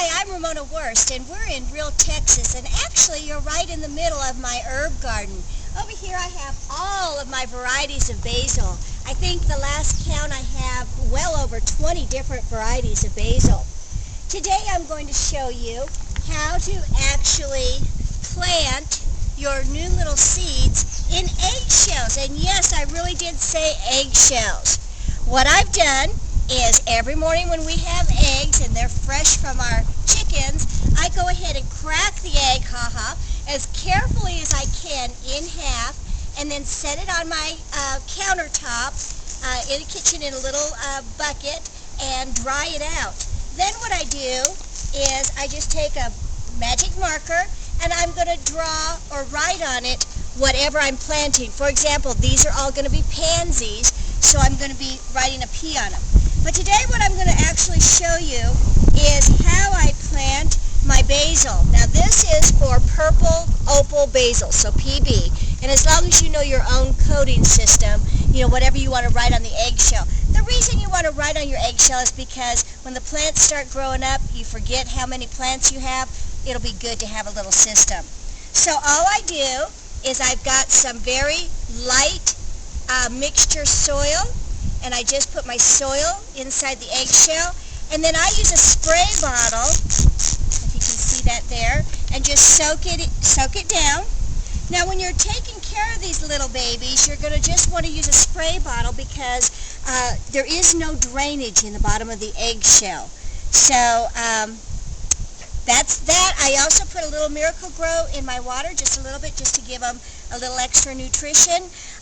Hi, I'm Ramona Werst, and we're in real Texas, and actually you're right in the middle of my herb garden. Over here I have all of my varieties of basil. I think the last count I have well over 20 different varieties of basil. Today I'm going to show you how to actually plant your new little seeds in eggshells. And yes, I really did say eggshells. What I've done is every morning when we have eggs and they're fresh from our chickens, I go ahead and crack the egg, as carefully as I can in half, and then set it on my countertop in the kitchen in a little bucket and dry it out. Then what I do is I just take a magic marker and I'm going to draw or write on it whatever I'm planting. For example, these are all going to be pansies, so I'm going to be writing a P on them. But today what I'm going to actually show you is how I plant my basil. Now this is for purple opal basil, so PB. And as long as you know your own coding system, whatever you want to write on the eggshell. The reason you want to write on your eggshell is because when the plants start growing up, you forget how many plants you have. It'll be good to have a little system. So all I do is I've got some very light mixture soil, and I just put my soil inside the eggshell, and then I use a spray bottle, if you can see that there, and just soak it down. Now when you're taking care of these little babies, you're going to just want to use a spray bottle because there is no drainage in the bottom of the eggshell. So that's that. I also put a little Miracle-Gro in my water, just a little bit, just to give them a little extra nutrition.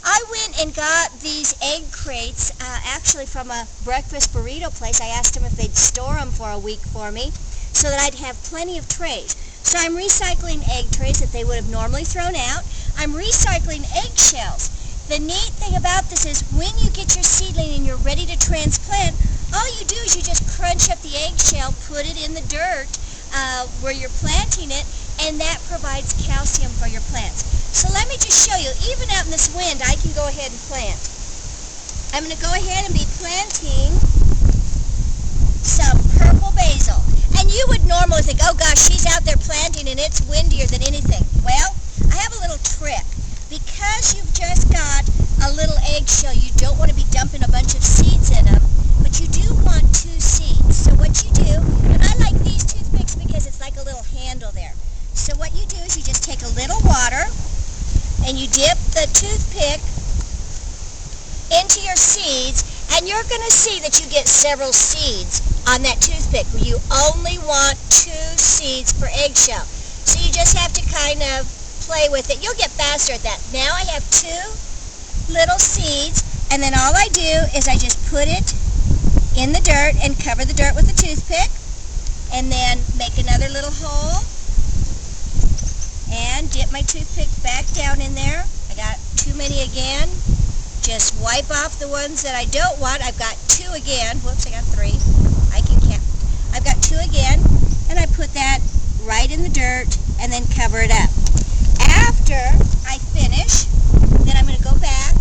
I went and got these egg crates actually from a breakfast burrito place. I asked them if they'd store them for a week for me so that I'd have plenty of trays. So I'm recycling egg trays that they would have normally thrown out. I'm recycling eggshells. The neat thing about this is when you get your seedling and you're ready to transplant, all you do is you just crunch up the eggshell, put it in the dirt where you're planting it, and that provides calcium for your plants. So let me just show you, even out in this wind, I can go ahead and plant. I'm going to go ahead and be planting some purple basil. And you would normally think, oh gosh, she's out there planting and it's windier than anything. Well, I have a little trick. Because you've just got a little eggshell, you don't want to be dumping a bunch of seeds in them, but you do want 2 seeds. So what you do, and I like these toothpicks because it's like a little handle there. So what you do is you just take a little water and you dip the toothpick into your seeds, and you're going to see that you get several seeds on that toothpick. You only want 2 seeds per eggshell. So you just have to kind of play with it. You'll get faster at that. Now I have 2 little seeds, and then all I do is I just put it in the dirt and cover the dirt with a toothpick, and then make another little hole and dip my toothpick back down in there. I got too many again. Just wipe off the ones that I don't want. I've got 2 again. Whoops, I got 3. I can count. I've got 2 again, and I put that right in the dirt and then cover it up. After I finish, then I'm going to go back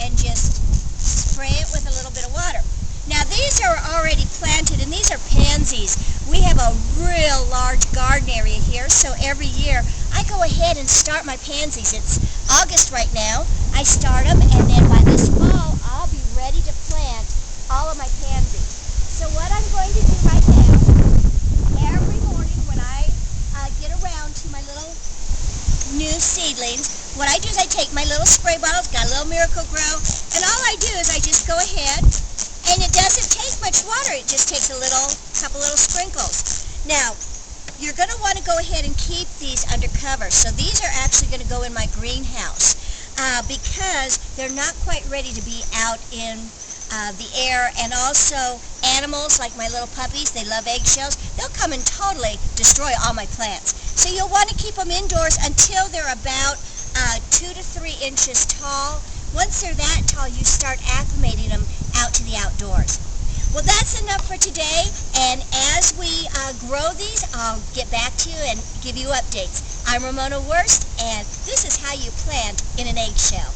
and just spray it with a little bit of water. Now these are already planted, and these are pansies. We have a real large garden area here, so every year I go ahead and start my pansies. It's August right now. I start them, and then by this fall I'll be ready to plant all of my pansies. So what I'm going to do right now, every morning when I get around to my little new seedlings, what I do is I take my little spray bottle, it's got a little Miracle-Gro, and all I do is I just go ahead, and it doesn't take much water, it just takes couple little sprinkles. Now, you're going to want to go ahead and keep these under cover. So these are actually going to go in my greenhouse because they're not quite ready to be out in the air. And also animals like my little puppies, they love eggshells. They'll come and totally destroy all my plants. So you'll want to keep them indoors until they're about 2 to 3 inches tall. Once they're that tall, you start acclimating them out to the outdoors. Well, that's enough for today, and as we grow these, I'll get back to you and give you updates. I'm Ramona Werst, and this is how you plant in an eggshell.